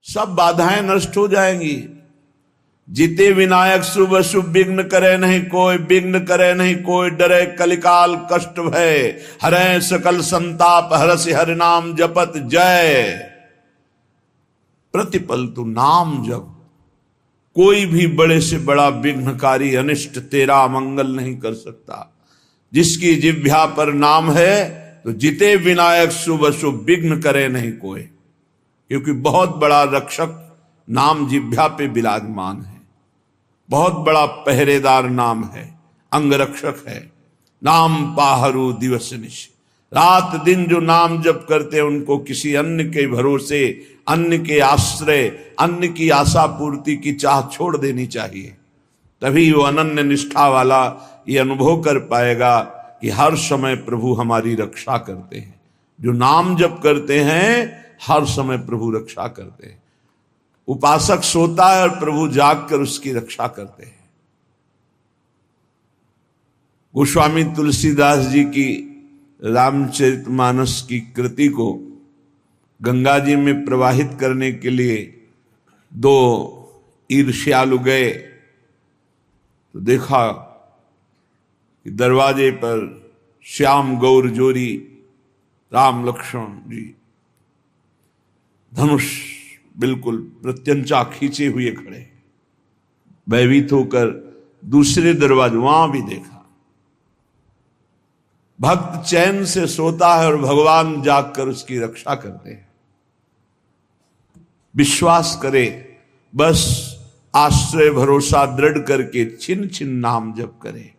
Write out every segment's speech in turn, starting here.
सब बाधाएं नष्ट हो जाएंगी। जिते विनायक शुभ अशुभ विघ्न करे नहीं कोई, विघ्न करे नहीं कोई, डरे कलिकाल कष्ट भय, हरे सकल संताप, हरसि हरि नाम जपत जय। प्रतिपल तू नाम जप, कोई भी बड़े से बड़ा विघ्नकारी अनिष्ट तेरा मंगल नहीं कर सकता। जिसकी जिह्वा पर नाम है तो जिते विनायक शुभ अशुभ विघ्न करे नहीं कोई, क्योंकि बहुत बड़ा रक्षक नाम जिह्वा पे विराजमान है, बहुत बड़ा पहरेदार नाम है, अंगरक्षक है। नाम पाहरू दिवस निश, रात दिन जो नाम जप करते हैं उनको किसी अन्य के भरोसे, अन्य के आश्रय, अन्य की आशा पूर्ति की चाह छोड़ देनी चाहिए। तभी वो अनन्य निष्ठा वाला ये अनुभव कर पाएगा कि हर समय प्रभु हमारी रक्षा करते हैं। जो नाम जप करते हैं हर समय प्रभु रक्षा करते हैं। उपासक सोता है और प्रभु जागकर उसकी रक्षा करते हैं। गोस्वामी तुलसीदास जी की रामचरितमानस की कृति को गंगा जी में प्रवाहित करने के लिए दो ईर्ष्यालु गए तो देखा कि दरवाजे पर श्याम गौर जोरी राम लक्ष्मण जी धनुष बिल्कुल प्रत्यंचा खींचे हुए खड़े, भयभीत होकर दूसरे दरवाजे वहां भी देखा। भक्त चैन से सोता है और भगवान जागकर उसकी रक्षा करते हैं। विश्वास करे, बस आश्रय भरोसा दृढ़ करके छिन छिन नाम जप करे।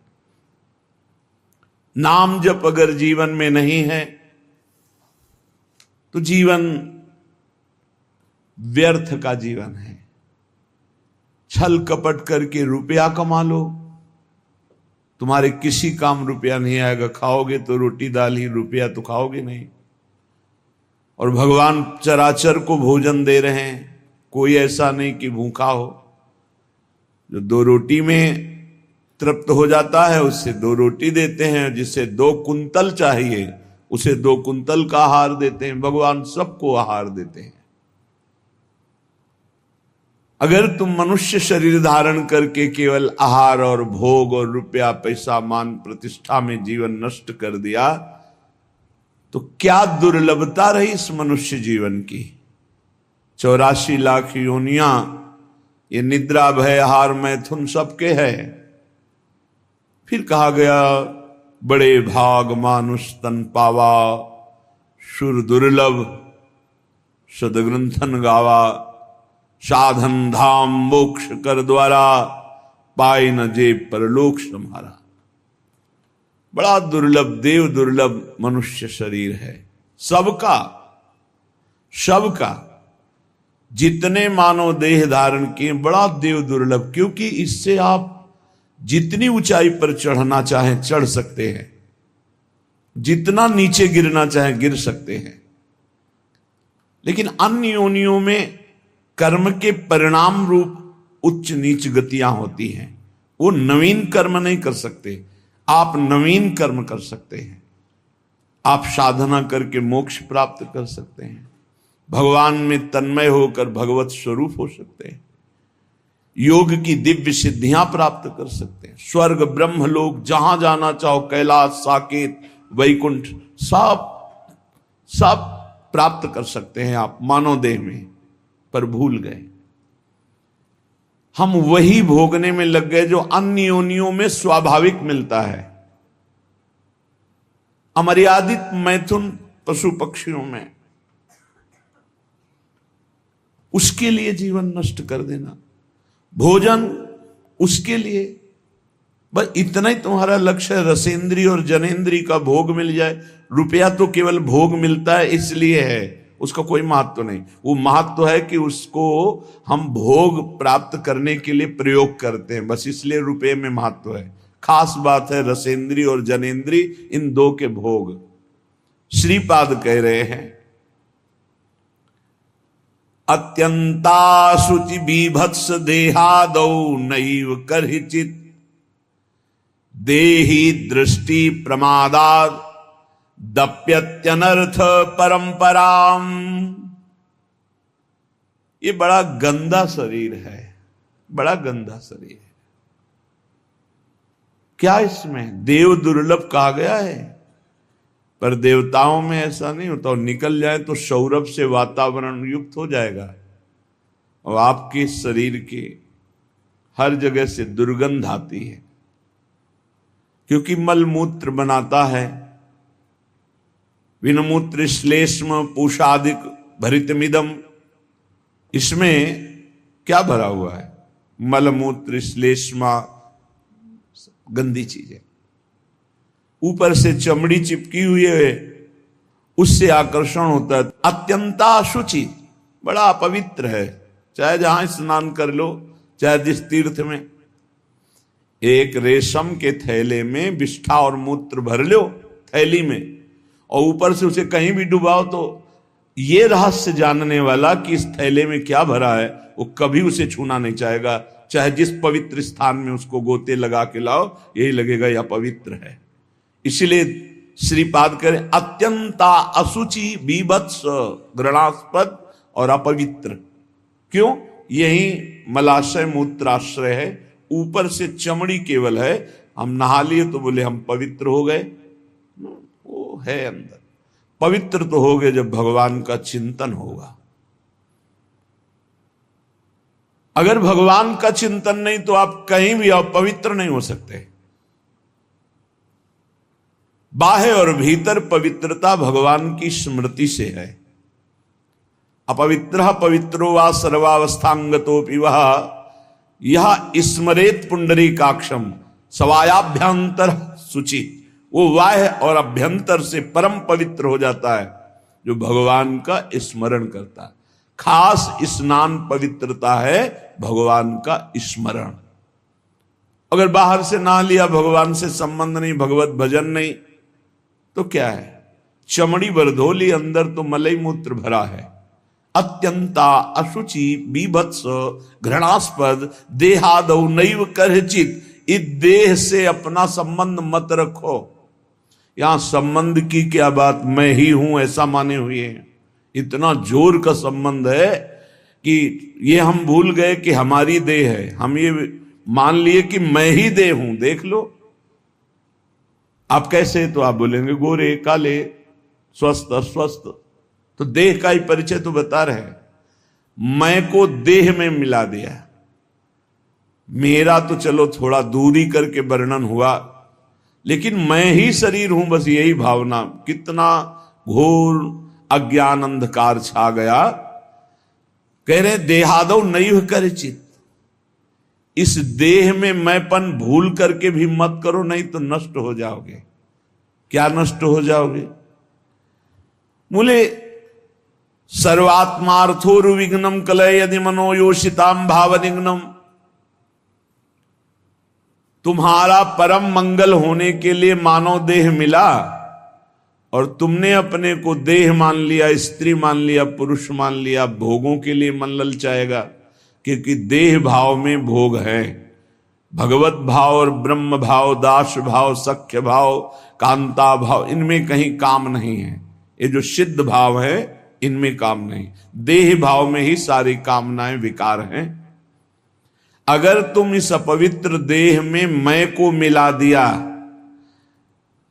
नाम जप अगर जीवन में नहीं है तो जीवन व्यर्थ का जीवन है। छल कपट करके रुपया कमा लो, तुम्हारे किसी काम रुपया नहीं आएगा। खाओगे तो रोटी दाल ही, रुपया तो खाओगे नहीं। और भगवान चराचर को भोजन दे रहे हैं, कोई ऐसा नहीं कि भूखा हो। जो दो रोटी में तृप्त हो जाता है उससे दो रोटी देते हैं, जिसे 2 कुंतल चाहिए उसे 2 कुंतल का आहार देते हैं। भगवान सबको आहार देते हैं। अगर तुम मनुष्य शरीर धारण करके केवल आहार और भोग और रुपया पैसा मान प्रतिष्ठा में जीवन नष्ट कर दिया तो क्या दुर्लभता रही इस मनुष्य जीवन की। 84 लाख योनियां, ये निद्रा भय आहार मैथुन सबके है। फिर कहा गया बड़े भाग मानुष तन पावा, शुर दुर्लभ सदग्रंथन गावा, साधन धाम मोक्ष कर द्वारा, पाए न जे परलोक सम्हारा। बड़ा दुर्लभ, देव दुर्लभ मनुष्य शरीर है। सबका जितने मानव देह धारण किए बड़ा देव दुर्लभ, क्योंकि इससे आप जितनी ऊंचाई पर चढ़ना चाहें चढ़ सकते हैं, जितना नीचे गिरना चाहें गिर सकते हैं। लेकिन अन्य योनियों में कर्म के परिणाम रूप उच्च नीच गतियां होती हैं। वो नवीन कर्म नहीं कर सकते, आप नवीन कर्म कर सकते हैं। आप साधना करके मोक्ष प्राप्त कर सकते हैं, भगवान में तन्मय होकर भगवत स्वरूप हो सकते हैं, योग की दिव्य सिद्धियां प्राप्त कर सकते हैं। स्वर्ग ब्रह्म लोक जहां जाना चाहो, कैलाश साकेत वैकुंठ सब प्राप्त कर सकते हैं आप मानव देह में। पर भूल गए, हम वही भोगने में लग गए जो अन्य योनियों में स्वाभाविक मिलता है। अमर्यादित मैथुन पशु पक्षियों में, उसके लिए जीवन नष्ट कर देना। भोजन उसके लिए, बस इतना ही तुम्हारा लक्ष्य है, रसेंद्री और जनेंद्री का भोग मिल जाए। रुपया तो केवल भोग मिलता है इसलिए है, उसका कोई महत्व नहीं। वो महत्व है कि उसको हम भोग प्राप्त करने के लिए प्रयोग करते हैं, बस इसलिए रुपये में महत्व है। खास बात है रसेंद्री और जनेंद्री, इन 2 के भोग। श्रीपाद कह रहे हैं, अत्यंता शुचि बीभत्स देहादौ नैव करहिचित, देहि दृष्टि प्रमादात् दप्यत्यनर्थ परंपराम। ये बड़ा गंदा शरीर है, बड़ा गंदा शरीर है। क्या इसमें देव दुर्लभ कहा गया है, पर देवताओं में ऐसा नहीं होता। और निकल जाए तो सौरभ से वातावरण युक्त हो जाएगा और आपके शरीर के हर जगह से दुर्गंध आती है, क्योंकि मल मूत्र बनाता है। विनमूत्र श्लेष्म पूषादिक भरितमिदम, इसमें क्या भरा हुआ है? मलमूत्र श्लेष्मा, गंदी चीजें। ऊपर से चमड़ी चिपकी हुई है, उससे आकर्षण होता है। अत्यंता अशुचि, बड़ा अपवित्र है। चाहे जहां स्नान कर लो, चाहे जिस तीर्थ में, एक रेशम के थैले में विष्ठा और मूत्र भर लो थैली में, और ऊपर से उसे कहीं भी डुबाओ, तो ये रहस्य जानने वाला कि इस थैले में क्या भरा है, वो कभी उसे छूना नहीं चाहेगा। चाहे जिस पवित्र स्थान में उसको गोते लगा के लाओ, यही लगेगा यह पवित्र है। इसलिए श्रीपाद करें अत्यंता अशुचि, बीभत्स, घृणास्पद और अपवित्र। क्यों? यही मलाशय मूत्राश्रय है, ऊपर से चमड़ी केवल है। हम नहा लिए तो बोले हम पवित्र हो गए, वो है अंदर। पवित्र तो हो गए जब भगवान का चिंतन होगा। अगर भगवान का चिंतन नहीं तो आप कहीं भी पवित्र नहीं हो सकते। बाह्य और भीतर पवित्रता भगवान की स्मृति से है। अपवित्र पवित्रो वा सर्वावस्थांगतोपि वह यह स्मरेत पुंडरीकाक्षम सवायाभ्यंतर शुचि। वो बाह्य और अभ्यंतर से परम पवित्र हो जाता है जो भगवान का स्मरण करता है। खास स्नान पवित्रता है भगवान का स्मरण। अगर बाहर से नहा लिया, भगवान से संबंध नहीं, भगवत भजन नहीं, तो क्या है? चमड़ी भर धो ली, अंदर तो मलई मूत्र भरा है। अत्यंता अशुचि, बीभत्स, घृणास्पद, देहादौ नैव करचित। इस देह से अपना संबंध मत रखो। यहां संबंध की क्या बात, मैं ही हूं ऐसा माने हुए हैं। इतना जोर का संबंध है कि ये हम भूल गए कि हमारी देह है। हम ये मान लिए कि मैं ही देह हूं। देख लो आप कैसे, तो आप बोलेंगे गोरे काले, स्वस्थ अस्वस्थ, तो देह का ही परिचय तो बता रहे हैं। मैं को देह में मिला दिया। मेरा तो चलो थोड़ा दूरी करके वर्णन हुआ, लेकिन मैं ही शरीर हूं, बस यही भावना। कितना घोर अज्ञान अंधकार छा गया। कह रहे देहादौ नैव करचित। इस देह में मैंपन भूल करके भी मत करो, नहीं तो नष्ट हो जाओगे। क्या नष्ट हो जाओगे? बोले सर्वात्मार्थोरुविघ्नम कलय यदि मनोयोषिताम भावनिघ्नम। तुम्हारा परम मंगल होने के लिए मानव देह मिला और तुमने अपने को देह मान लिया, स्त्री मान लिया, पुरुष मान लिया। भोगों के लिए मन ललचाएगा, क्योंकि देह भाव में भोग है। भगवत भाव और ब्रह्म भाव, दास भाव, सख्य भाव, कांता भाव, इनमें कहीं काम नहीं है। ये जो सिद्ध भाव है इनमें काम नहीं। देह भाव में ही सारी कामनाएं विकार हैं। अगर तुम इस अपवित्र देह में मैं को मिला दिया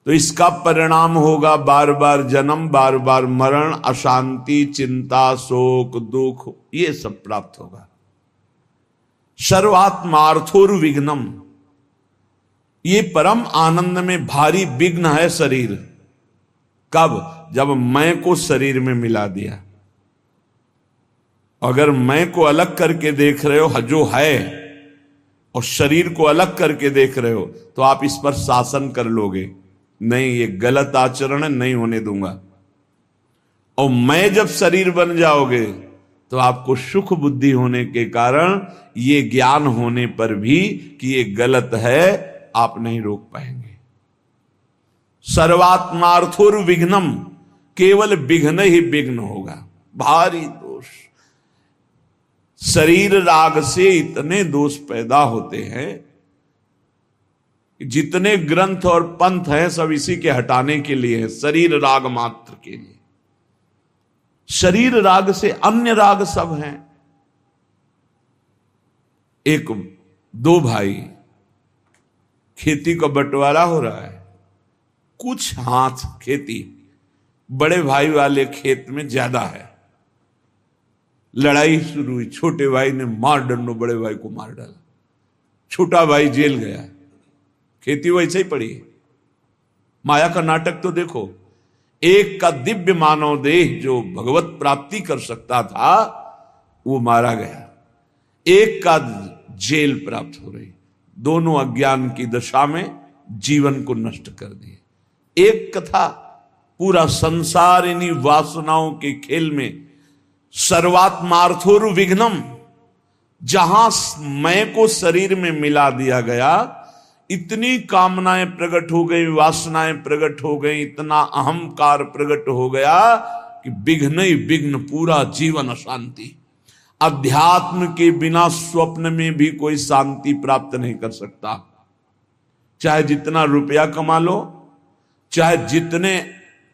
तो इसका परिणाम होगा बार बार जन्म, बार बार मरण, अशांति, चिंता, शोक, दुख, ये सब प्राप्त होगा। सर्वात्मार्थोर विघ्नम, ये परम आनंद में भारी विघ्न है शरीर। कब? जब मैं को शरीर में मिला दिया। अगर मैं को अलग करके देख रहे हो जो है, और शरीर को अलग करके देख रहे हो, तो आप इस पर शासन कर लोगे। नहीं, ये गलत आचरण है, नहीं होने दूंगा। और मैं जब शरीर बन जाओगे तो आपको सुख बुद्धि होने के कारण ये ज्ञान होने पर भी कि ये गलत है, आप नहीं रोक पाएंगे। सर्वात्मार्थोर विघ्नम, केवल विघ्न ही विघ्न होगा, भारी दोष। शरीर राग से इतने दोष पैदा होते हैं, जितने ग्रंथ और पंथ हैं सब इसी के हटाने के लिए है, शरीर राग मात्र के लिए। शरीर राग से अन्य राग सब हैं, एक दो भाई, खेती का बंटवारा हो रहा है, कुछ हाथ खेती बड़े भाई वाले खेत में ज्यादा है। लड़ाई शुरू हुई, छोटे भाई ने मार डंडो बड़े भाई को मार डाला, छोटा भाई जेल गया, खेती वैसे ही पड़ी है। माया का नाटक तो देखो, एक का दिव्य मानव देह जो भगवत प्राप्ति कर सकता था वो मारा गया, एक का जेल प्राप्त हो रही, दोनों अज्ञान की दशा में जीवन को नष्ट कर दिए। एक कथा, पूरा संसार इन्हीं वासनाओं के खेल में, सर्वात्मार्थोर विघ्नम, जहां मैं को शरीर में मिला दिया गया, इतनी कामनाएं प्रकट हो गई, वासनाएं प्रकट हो गई, इतना अहंकार प्रकट हो गया कि विघ्न ही विघ्न, पूरा जीवन अशांति। अध्यात्म के बिना स्वप्न में भी कोई शांति प्राप्त नहीं कर सकता। चाहे जितना रुपया कमा लो, चाहे जितने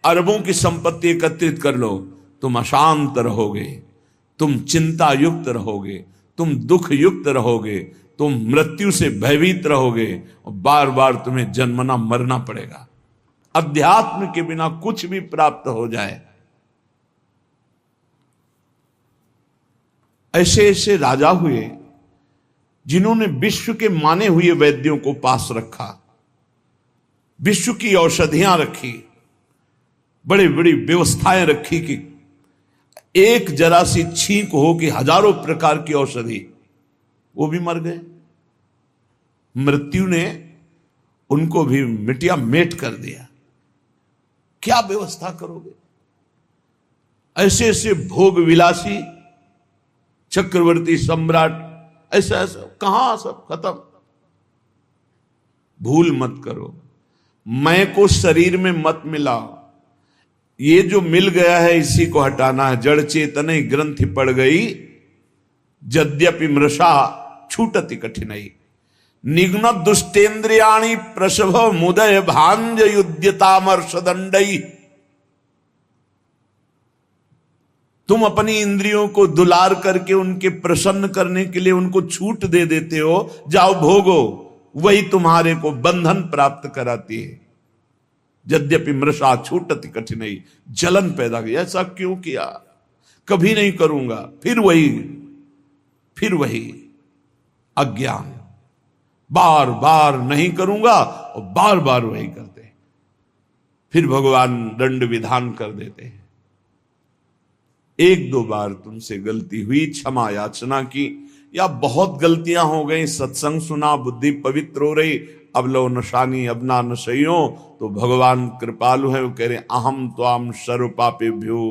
अरबों की संपत्ति एकत्रित कर लो, तुम अशांत रहोगे, तुम चिंता युक्त रहोगे, तुम दुख युक्त रहोगे, तुम मृत्यु से भयभीत रहोगे और बार बार तुम्हें जन्मना मरना पड़ेगा। अध्यात्म के बिना कुछ भी प्राप्त हो जाए। ऐसे ऐसे राजा हुए जिन्होंने विश्व के माने हुए वैद्यों को पास रखा, विश्व की औषधियां रखी, बड़ी बड़ी व्यवस्थाएं रखी कि एक जरा सी छींक हो कि हजारों प्रकार की औषधि, वो भी मर गए। मृत्यु ने उनको भी मिटिया मेट कर दिया। क्या व्यवस्था करोगे? ऐसे ऐसे भोग विलासी चक्रवर्ती सम्राट, ऐसा ऐसा कहां सब खत्म। भूल मत करो, मैं को शरीर में मत मिलाओ। ये जो मिल गया है इसी को हटाना है। जड़ चेतन ग्रंथि पड़ गई, यद्यपि मृषा छूटति कठिनाई। निघ्न दुष्टेन्द्रियाणि प्रसभ मुदय भांज युद्यतामर्षदंडई। तुम अपनी इंद्रियों को दुलार करके उनके प्रसन्न करने के लिए उनको छूट दे देते हो, जाओ भोगो, वही तुम्हारे को बंधन प्राप्त कराती है। यद्यपि मृषा छूटति कठिनाई, जलन पैदा की। ऐसा क्यों किया? कभी नहीं करूंगा, फिर वही अज्ञान, बार बार नहीं करूंगा और बार बार वही करते। फिर भगवान दंड विधान कर देते हैं। एक दो बार तुमसे गलती हुई, क्षमा याचना की, या बहुत गलतियां हो गई, सत्संग सुना, बुद्धि पवित्र हो रही, अब लो नशानी अब ना नशइयो, तो भगवान कृपालु है, वो कह रहे अहम त्वाम सर्व पापेभ्यो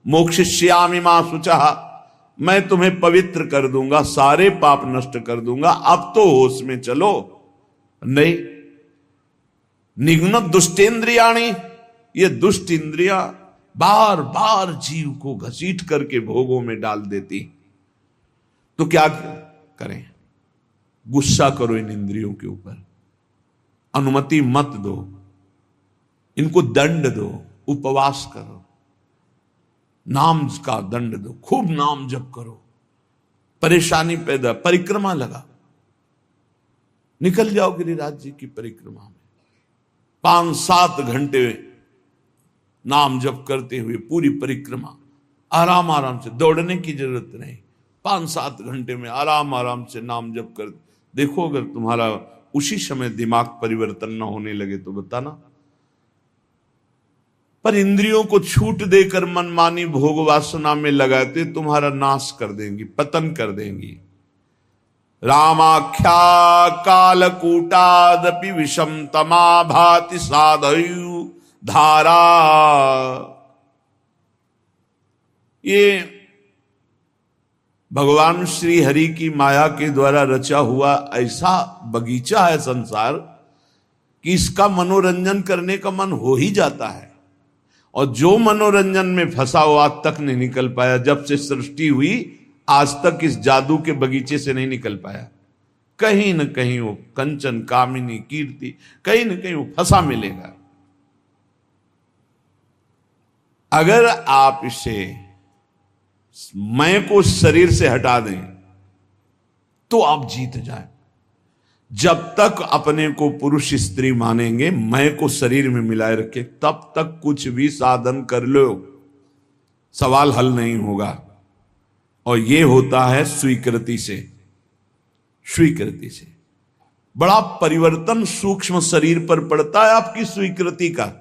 मोक्षयिष्यामि मा शुचः। मैं तुम्हें पवित्र कर दूंगा, सारे पाप नष्ट कर दूंगा, अब तो होश में चलो। नहीं, निघ्न दुष्टेन्द्रियाणि, ये दुष्ट इंद्रियां बार बार जीव को घसीट करके भोगों में डाल देती। तो क्या करें? गुस्सा करो इन इंद्रियों के ऊपर, अनुमति मत दो, इनको दंड दो, उपवास करो, नाम का दंड दो, खूब नाम जप करो, परेशानी पैदा, परिक्रमा लगा, निकल जाओ गिरिराज जी की परिक्रमा में, 5-7 घंटे नाम जप करते हुए पूरी परिक्रमा, आराम आराम से, दौड़ने की जरूरत नहीं, 5-7 घंटे में आराम आराम से नाम जप कर देखो। अगर तुम्हारा उसी समय दिमाग परिवर्तन न होने लगे तो बताना। पर इंद्रियों को छूट देकर मनमानी भोग वासना में लगाते तुम्हारा नाश कर देंगी, पतन कर देंगी। रामाख्या कालकूटादपि विषम तमा भाति साधयु धारा। ये भगवान श्री हरि की माया के द्वारा रचा हुआ ऐसा बगीचा है संसार कि इसका मनोरंजन करने का मन हो ही जाता है। और जो मनोरंजन में फंसा हुआ आज तक नहीं निकल पाया, जब से सृष्टि हुई आज तक इस जादू के बगीचे से नहीं निकल पाया। कहीं न कहीं वो कंचन, कामिनी, कीर्ति, कहीं न कहीं वो फंसा मिलेगा। अगर आप इसे मैं को शरीर से हटा दें तो आप जीत जाए। जब तक अपने को पुरुष स्त्री मानेंगे, मैं को शरीर में मिलाए रखे, तब तक कुछ भी साधन कर लो, सवाल हल नहीं होगा। और यह होता है स्वीकृति से। स्वीकृति से बड़ा परिवर्तन सूक्ष्म शरीर पर पड़ता है आपकी स्वीकृति का।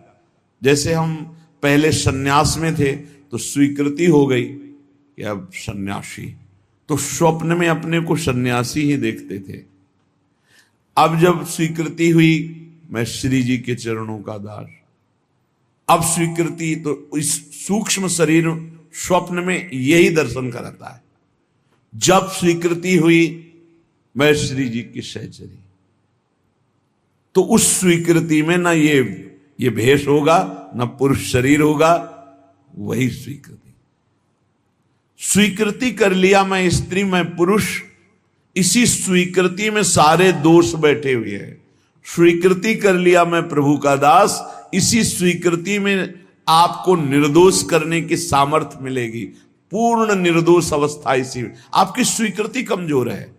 जैसे हम पहले सन्यास में थे तो स्वीकृति हो गई कि अब सन्यासी, तो स्वप्न में अपने को सन्यासी ही देखते थे। अब जब स्वीकृति हुई, मैं श्री जी के चरणों का दास, अब स्वीकृति, तो इस सूक्ष्म शरीर स्वप्न में यही दर्शन कराता है। जब स्वीकृति हुई, मैं श्री जी की सहचरी, तो उस स्वीकृति में ना ये भेष होगा, ना पुरुष शरीर होगा, वही स्वीकृति। स्वीकृति कर लिया मैं स्त्री मैं पुरुष, इसी स्वीकृति में सारे दोष बैठे हुए हैं। स्वीकृति कर लिया मैं प्रभु का दास, इसी स्वीकृति में आपको निर्दोष करने की सामर्थ्य मिलेगी। पूर्ण निर्दोष अवस्था इसी में। आपकी स्वीकृति कमजोर है।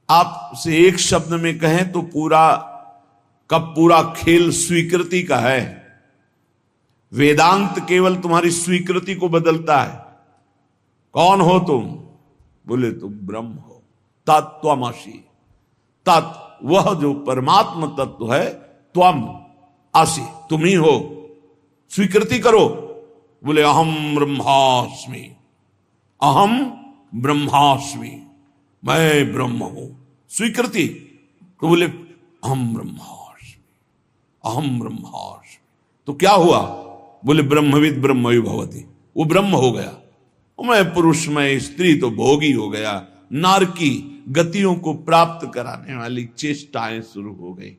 आपसे एक शब्द में कहें तो पूरा खेल स्वीकृति का है। वेदांत केवल तुम्हारी स्वीकृति को बदलता है। कौन हो तुम? बोले तुम ब्रह्म हो, तत्त्वमसि। तत्व वह जो परमात्म तत्व है, त्वम असि तुम ही हो। स्वीकृति करो। बोले अहम ब्रह्मास्मि, अहम ब्रह्मास्मि, मैं ब्रह्म हूं। स्वीकृति। तो बोले अहम ब्रह्मास्मि, अहम ब्रह्मास्मि। तो क्या हुआ? बोले ब्रह्मविद ब्रह्मवि भवति, वो ब्रह्म हो गया। मैं पुरुष, मैं स्त्री, तो भोगी हो गया। नारकी गतियों को प्राप्त कराने वाली चेष्टाएं शुरू हो गई।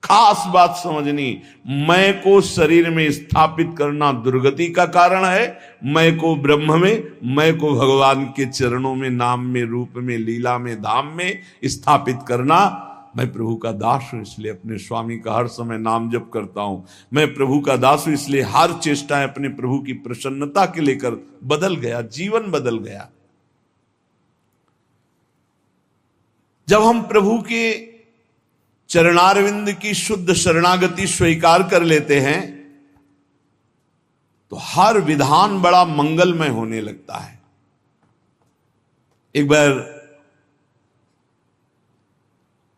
खास बात समझनी, मैं को शरीर में स्थापित करना दुर्गति का कारण है। मैं को ब्रह्म में, मैं को भगवान के चरणों में, नाम में, रूप में, लीला में, धाम में स्थापित करना। मैं प्रभु का दास हूं, इसलिए अपने स्वामी का हर समय नाम जप करता हूं। मैं प्रभु का दास हूं, इसलिए हर चेष्टाएं अपने प्रभु की प्रसन्नता के लेकर बदल गया, जीवन बदल गया। जब हम प्रभु के चरणारविंद की शुद्ध शरणागति स्वीकार कर लेते हैं तो हर विधान बड़ा मंगलमय होने लगता है। एक बार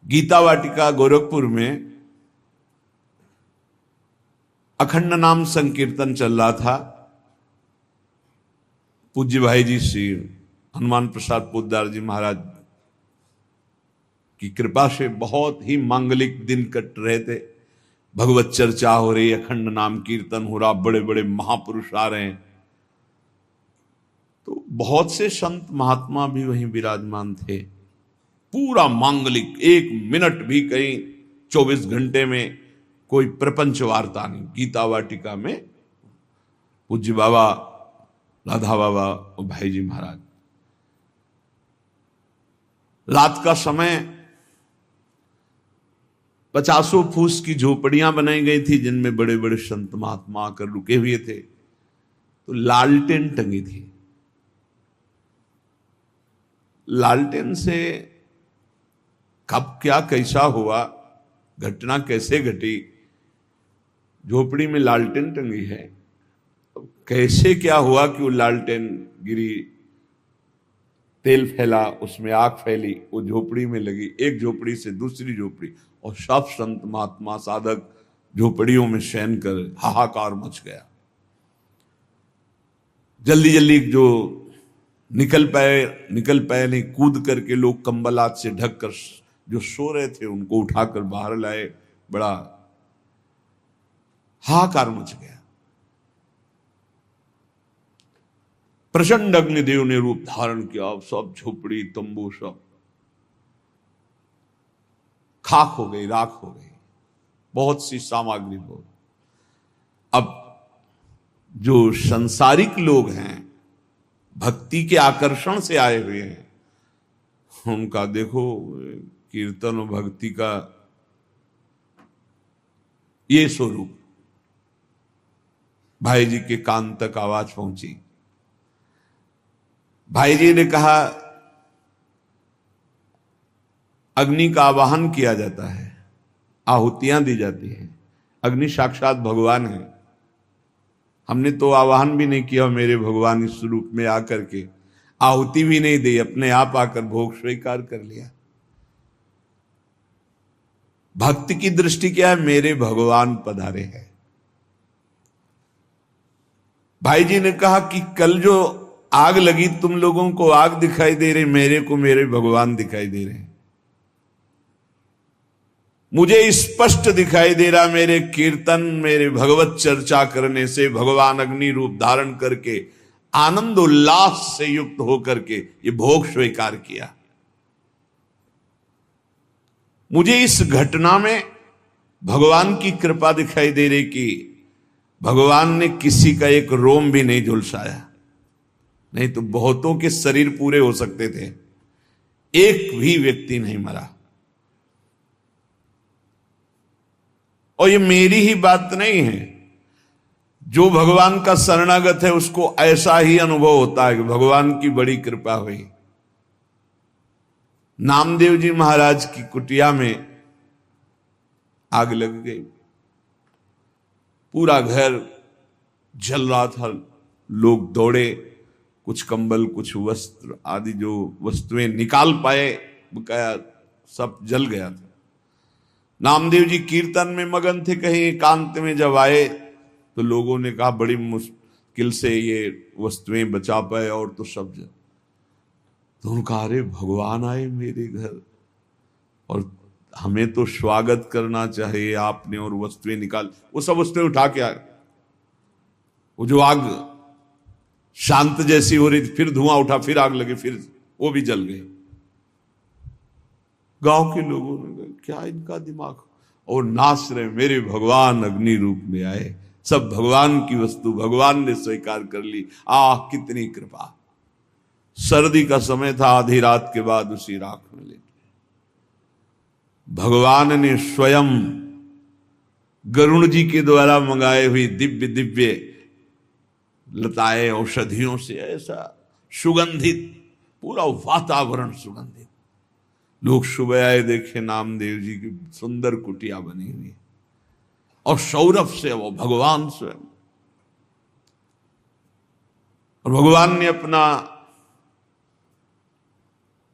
गीता वाटिका गोरखपुर में अखंड नाम संकीर्तन चल रहा था। पूज्य भाई जी श्री हनुमान प्रसाद पोद्दार जी महाराज की कृपा से बहुत ही मांगलिक दिन कट रहे थे। भगवत चर्चा हो रही, अखंड नाम कीर्तन हो रहा, बड़े बड़े महापुरुष आ रहे हैं। तो बहुत से संत महात्मा भी वहीं विराजमान थे। पूरा मांगलिक, एक मिनट भी कहीं 24 घंटे में कोई प्रपंच वार्ता नहीं। गीता वाटिका में पूज्य बाबा, राधा बाबा और भाई जी महाराज। रात का समय 50 फूस की झोपड़ियां बनाई गई थी, जिनमें बड़े बड़े संत महात्मा आकर रुके हुए थे। तो लालटेन टंगी थी। लालटेन से कब क्या कैसा हुआ, घटना कैसे घटी, झोपड़ी में लालटेन टंगी है, कैसे क्या हुआ कि वो लालटेन गिरी, तेल फैला, उसमें आग फैली, वो झोपड़ी में लगी, एक झोपड़ी से दूसरी झोपड़ी, और सब संत महात्मा साधक झोपड़ियों में शयन कर हाहाकार मच गया। जल्दी जल्दी जो निकल पाए नहीं, कूद करके लोग कंबल हाथ से ढक कर जो सो रहे थे उनको उठाकर बाहर लाए। बड़ा हाहाकार मच गया। प्रचंड अग्निदेव ने रूप धारण किया। सब झोपड़ी तंबू सब खाक हो गई, राख हो गई, बहुत सी सामग्री हो। अब जो संसारिक लोग हैं, भक्ति के आकर्षण से आए हुए हैं, उनका देखो कीर्तन और भक्ति का ये स्वरूप। भाई जी के कान तक आवाज पहुंची। भाई जी ने कहा अग्नि का आवाहन किया जाता है, आहुतियां दी जाती हैं। अग्नि साक्षात भगवान है। हमने तो आवाहन भी नहीं किया, मेरे भगवान इस रूप में आकर के आहुति भी नहीं दी, अपने आप आकर भोग स्वीकार कर लिया। भक्ति की दृष्टि क्या है? मेरे भगवान पधारे हैं। भाई जी ने कहा कि कल जो आग लगी, तुम लोगों को आग दिखाई दे रही, मेरे को मेरे भगवान दिखाई दे रहे हैं। मुझे स्पष्ट दिखाई दे रहा, मेरे कीर्तन, मेरे भगवत चर्चा करने से भगवान अग्नि रूप धारण करके आनंद उल्लास से युक्त होकर के ये भोग स्वीकार किया। मुझे इस घटना में भगवान की कृपा दिखाई दे रही कि भगवान ने किसी का एक रोम भी नहीं झुलसाया, नहीं तो बहुतों के शरीर पूरे हो सकते थे, एक भी व्यक्ति नहीं मरा। और ये मेरी ही बात नहीं है, जो भगवान का शरणागत है उसको ऐसा ही अनुभव होता है कि भगवान की बड़ी कृपा हुई। नामदेव जी महाराज की कुटिया में आग लग गई, पूरा घर जल रहा था। लोग दौड़े, कुछ कंबल, कुछ वस्त्र आदि जो वस्तुएं निकाल पाए, बकाया सब जल गया था। नामदेव जी कीर्तन में मगन थे, कहीं एकांत में जब आए तो लोगों ने कहा बड़ी मुश्किल से ये वस्तुएं बचा पाए, और तो सब जल। तो उन्होंने कहा अरे भगवान आए मेरे घर और हमें तो स्वागत करना चाहिए आपने, और वस्तुएं निकाल, वो सब वस्तुएं उठा के आए। वो जो आग शांत जैसी हो रही थी, फिर धुआं उठा, फिर आग लगी, फिर वो भी जल गई। गांव के लोगों ने कहा क्या इनका दिमाग, और नाच रहे, मेरे भगवान अग्नि रूप में आए, सब भगवान की वस्तु भगवान ने स्वीकार कर ली। आह कितनी कृपा। सर्दी का समय था, आधी रात के बाद उसी राख में लेटे भगवान ने स्वयं गरुण जी के द्वारा मंगाए हुई दिव्य दिव्य लताएं औषधियों से ऐसा सुगंधित, पूरा वातावरण सुगंधित। लोग सुबह आए, देखे नामदेव जी की सुंदर कुटिया बनी हुई और सौरभ से वो भगवान स्वयं। और भगवान ने अपना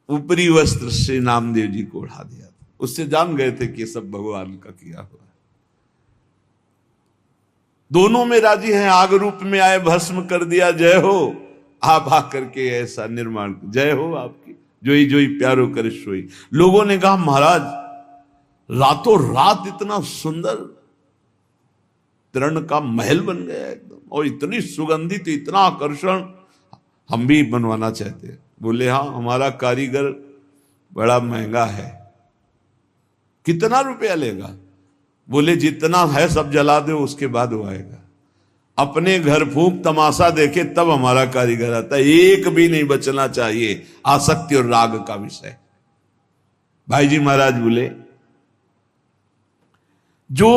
ऊपरी वस्त्र से नामदेव जी को उड़ा दिया था। उससे जान गए थे कि ये सब भगवान का किया हुआ है। दोनों में राजी हैं, आग रूप में आए, भस्म कर दिया, जय हो। आप आकर के ऐसा निर्माण, जय हो आपकी, जोई जोई प्यारो करे सोई। लोगों ने कहा महाराज रातों रात इतना सुंदर तरण का महल बन गया एकदम, और इतनी सुगंधित, इतना आकर्षण, हम भी बनवाना चाहते हैं। बोले हाँ, हमारा कारीगर बड़ा महंगा है। कितना रुपया लेगा? बोले जितना है सब जला दो, उसके बाद वो आएगा। अपने घर फूंक तमाशा देखे तब हमारा कारीगर आता है, एक भी नहीं बचना चाहिए। आसक्ति और राग का विषय। भाई जी महाराज बोले जो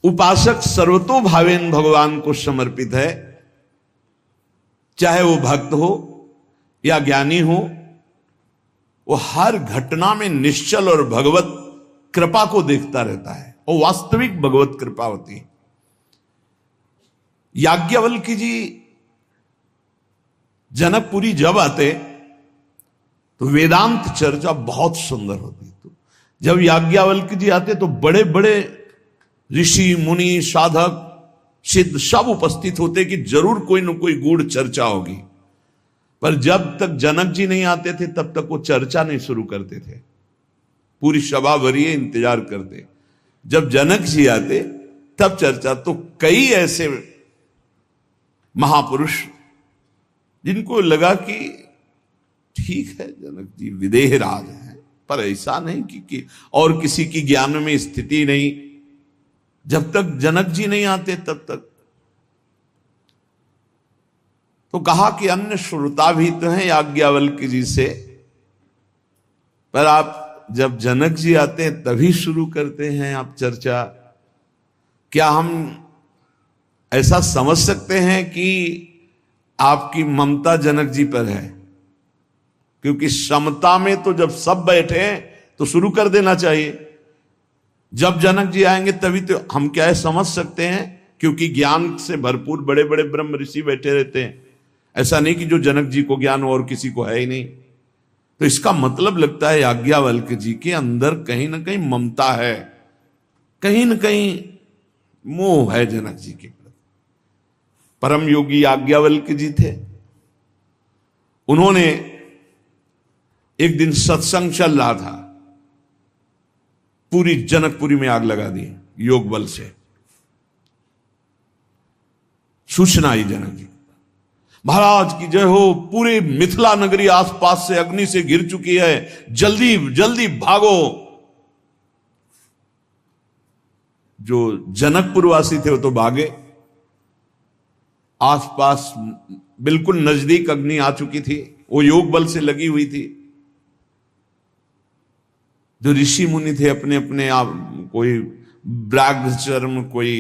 उपासक सर्वतोभावेन भगवान को समर्पित है, चाहे वो भक्त हो या ज्ञानी हो, वो हर घटना में निश्चल और भगवत कृपा को देखता रहता है, और वास्तविक भगवत कृपा होती है। याज्ञवल्क्य जी जनकपुरी जब आते तो वेदांत चर्चा बहुत सुंदर होती। तो जब याज्ञवल्क्य जी आते तो बड़े बड़े ऋषि मुनि साधक सिद्ध सब उपस्थित होते कि जरूर कोई न कोई गूढ़ चर्चा होगी। पर जब तक जनक जी नहीं आते थे तब तक वो चर्चा नहीं शुरू करते थे। पूरी सभा भरिए इंतजार करते, जब जनक जी आते तब चर्चा। तो कई ऐसे महापुरुष जिनको लगा कि ठीक है जनक जी विदेह राज हैं, पर ऐसा नहीं कि और किसी की ज्ञान में स्थिति नहीं। जब तक जनक जी नहीं आते तब तक तो कहा कि अन्य श्रोता भी तो हैं याज्ञवल्क्य जी से, पर आप जब जनक जी आते हैं तभी शुरू करते हैं आप चर्चा। क्या हम ऐसा समझ सकते हैं कि आपकी ममता जनक जी पर है? क्योंकि समता में तो जब सब बैठे तो शुरू कर देना चाहिए। जब जनक जी आएंगे तभी तो हम क्या है समझ सकते हैं, क्योंकि ज्ञान से भरपूर बड़े बड़े ब्रह्म ऋषि बैठे रहते हैं। ऐसा नहीं कि जो जनक जी को ज्ञान और किसी को है ही नहीं। तो इसका मतलब लगता है याज्ञवल्क्य जी के अंदर कहीं ना कहीं ममता है, कहीं ना कहीं मोह है जनक जी के प्रति। परम योगी याज्ञवल्क्य जी थे। उन्होंने एक दिन सत्संग चल रहा था, पूरी जनकपुरी में आग लगा दी योग बल से। सूचना आई जनक जी, महाराज की जय हो, पूरे मिथिला नगरी आसपास से अग्नि से घिर चुकी है, जल्दी जल्दी भागो। जो जनकपुर वासी थे वो तो भागे, आसपास बिल्कुल नजदीक अग्नि आ चुकी थी, वो योग बल से लगी हुई थी। जो ऋषि मुनि थे अपने अपने आप, कोई व्याघ्र चर्म, कोई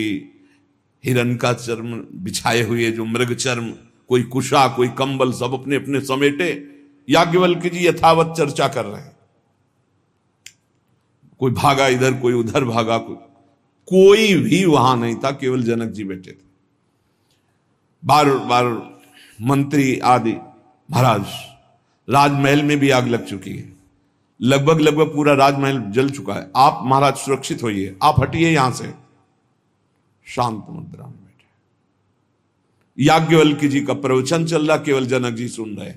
हिरण का चर्म बिछाए हुए, जो मृग चर्म, कोई कुशा, कोई कंबल, सब अपने अपने समेटे याज्ञवल्क्य जी यथावत चर्चा कर रहे हैं। कोई भागा इधर, कोई उधर भागा, कोई भी वहां नहीं था, केवल जनक जी बैठे थे। बार बार मंत्री आदि, महाराज राजमहल में भी आग लग चुकी है, लगभग लगभग पूरा राजमहल जल चुका है, आप महाराज सुरक्षित होइए, आप हटिए यहां से। शांत मुद्रा में बैठे याज्ञवल्क्य जी का प्रवचन चल रहा, केवल जनक जी सुन रहे।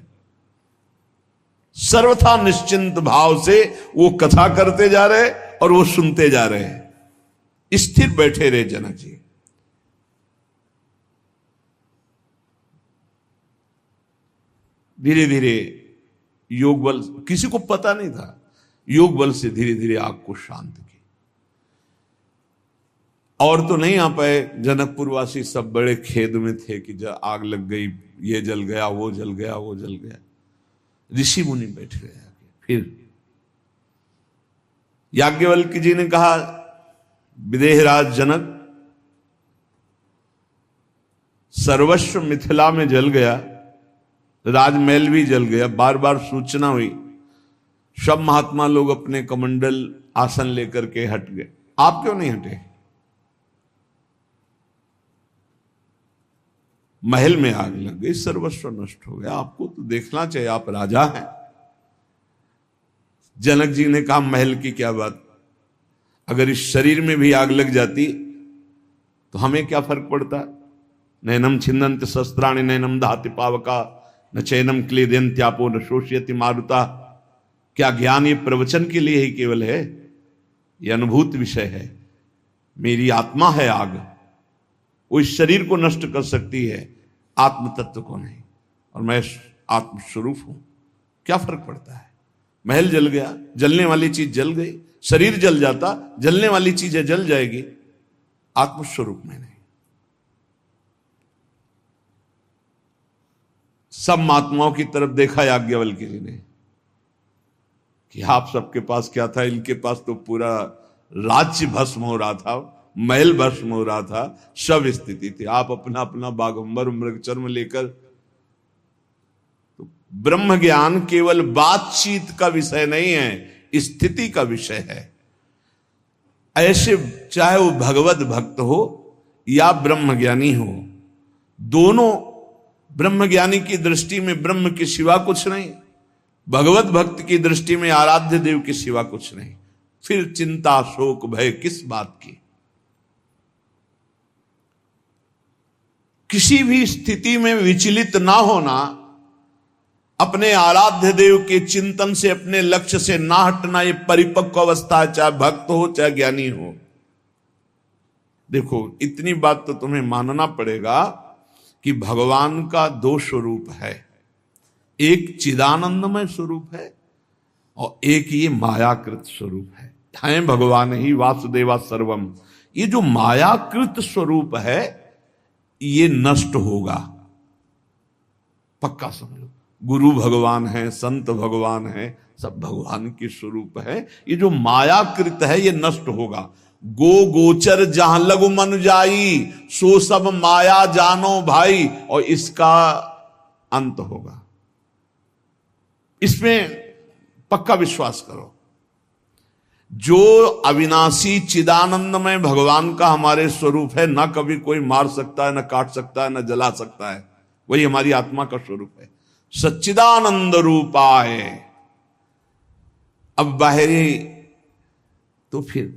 सर्वथा निश्चिंत भाव से वो कथा करते जा रहे और वो सुनते जा रहे, स्थिर बैठे रहे जनक जी। धीरे धीरे योग बल, किसी को पता नहीं था, योग बल से धीरे धीरे आग को शांत की। और तो नहीं आ पाए, जनकपुर वासी सब बड़े खेद में थे कि जब आग लग गई, ये जल गया, वो जल गया, वो जल गया। ऋषि मुनि बैठ गए आगे। फिर याज्ञवल्क्य जी ने कहा, विदेहराज जनक, सर्वस्व मिथिला में जल गया, राजमहल भी जल गया, बार बार सूचना हुई, सब महात्मा लोग अपने कमंडल आसन लेकर के हट गए, आप क्यों नहीं हटे? महल में आग लग गई, सर्वस्व नष्ट हो गया, आपको तो देखना चाहिए, आप राजा हैं। जनक जी ने कहा, महल की क्या बात, अगर इस शरीर में भी आग लग जाती तो हमें क्या फर्क पड़ता? नैनम छिन्दन्ति शस्त्राणि नैनम दहति पावका न चैनम क्लेदयन्त्यापो न शोषयति मारुता। क्या ज्ञान ये प्रवचन के लिए ही केवल है? ये अनुभूत विषय है। मेरी आत्मा है आग, वो इस शरीर को नष्ट कर सकती है, आत्म तत्व को नहीं, और मैं आत्मस्वरूप हूं, क्या फर्क पड़ता है? महल जल गया, जलने वाली चीज जल गई, शरीर जल जाता, जलने वाली चीजें जल जाएगी, आत्मस्वरूप में नहीं। सब महात्माओं की तरफ देखा याज्ञवल्क्य जी ने कि आप सबके पास क्या था, इनके पास तो पूरा राज्य भस्म हो रहा था, महल भस्म हो रहा था, सब स्थिति थी, आप अपना अपना बागंबर मृगचर्म लेकर। तो ब्रह्म ज्ञान केवल बातचीत का विषय नहीं है, स्थिति का विषय है। ऐसे चाहे वो भगवत भक्त हो या ब्रह्म ज्ञानी हो, दोनों ब्रह्म ज्ञानी की दृष्टि में ब्रह्म के सिवा कुछ नहीं, भगवत भक्त की दृष्टि में आराध्य देव के सिवा कुछ नहीं। फिर चिंता शोक भय किस बात की? किसी भी स्थिति में विचलित ना होना, अपने आराध्य देव के चिंतन से, अपने लक्ष्य से ना हटना, ये परिपक्व अवस्था है, चाहे भक्त हो चाहे ज्ञानी हो। देखो, इतनी बात तो तुम्हें मानना पड़ेगा कि भगवान का दो स्वरूप है, एक चिदानंदमय स्वरूप है और एक ये मायाकृत स्वरूप है। हैं भगवान ही वासुदेवा सर्वम। ये जो मायाकृत स्वरूप है ये नष्ट होगा, पक्का समझो। गुरु भगवान है, संत भगवान है, सब भगवान के स्वरूप है। ये जो मायाकृत है ये नष्ट होगा। गो गोचर जहां लघु मन जाई, सो सब माया जानो भाई, और इसका अंत होगा। इसमें पक्का विश्वास करो। जो अविनाशी चिदानंदमय भगवान का हमारे स्वरूप है, ना कभी कोई मार सकता है, ना काट सकता है, ना जला सकता है, वही हमारी आत्मा का स्वरूप है। सच्चिदानंद रूपाय। अब बाहरी तो फिर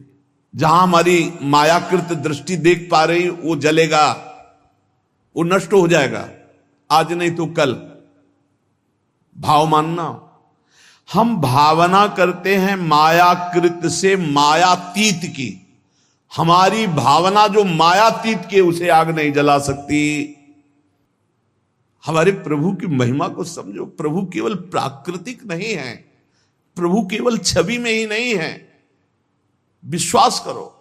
जहां हमारी मायाकृत दृष्टि देख पा रही वो जलेगा, वो नष्ट हो जाएगा, आज नहीं तो कल। भाव मानना, हम भावना करते हैं मायाकृत से मायातीत की। हमारी भावना जो मायातीत की, उसे आग नहीं जला सकती। हमारे प्रभु की महिमा को समझो। प्रभु केवल प्राकृतिक नहीं है, प्रभु केवल छवि में ही नहीं है। विश्वास करो,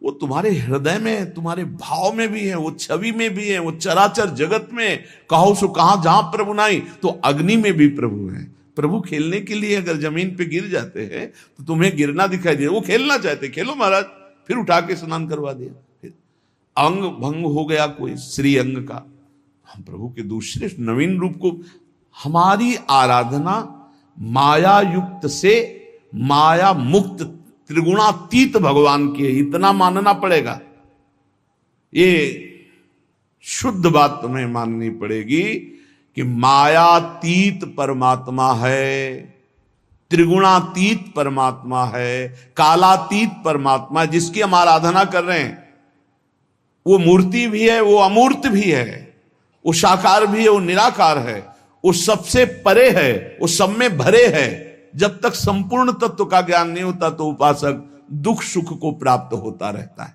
वो तुम्हारे हृदय में, तुम्हारे भाव में भी है, वो छवि में भी है, वो चराचर जगत में कहो सो कहां, जहां प्रभु नहीं तो अग्नि में भी प्रभु है। प्रभु खेलने के लिए अगर जमीन पे गिर जाते हैं तो तुम्हें गिरना दिखाई दे, वो खेलना चाहते, खेलो महाराज, फिर उठा के स्नान करवा दिया। फिर अंग भंग हो गया कोई श्री अंग का, हम प्रभु के दूसरे नवीन रूप को, हमारी आराधना माया युक्त से माया मुक्त त्रिगुणातीत भगवान की है, इतना मानना पड़ेगा। ये शुद्ध बात तुम्हें माननी पड़ेगी कि मायातीत परमात्मा है, त्रिगुणातीत परमात्मा है, कालातीत परमात्मा है, जिसकी हम आराधना कर रहे हैं। वो मूर्ति भी है, वो अमूर्त भी है, वो साकार भी है, वो निराकार है, वो सबसे परे है, वो सब में भरे है। जब तक संपूर्ण तत्व का ज्ञान नहीं होता तो उपासक दुख सुख को प्राप्त होता रहता है।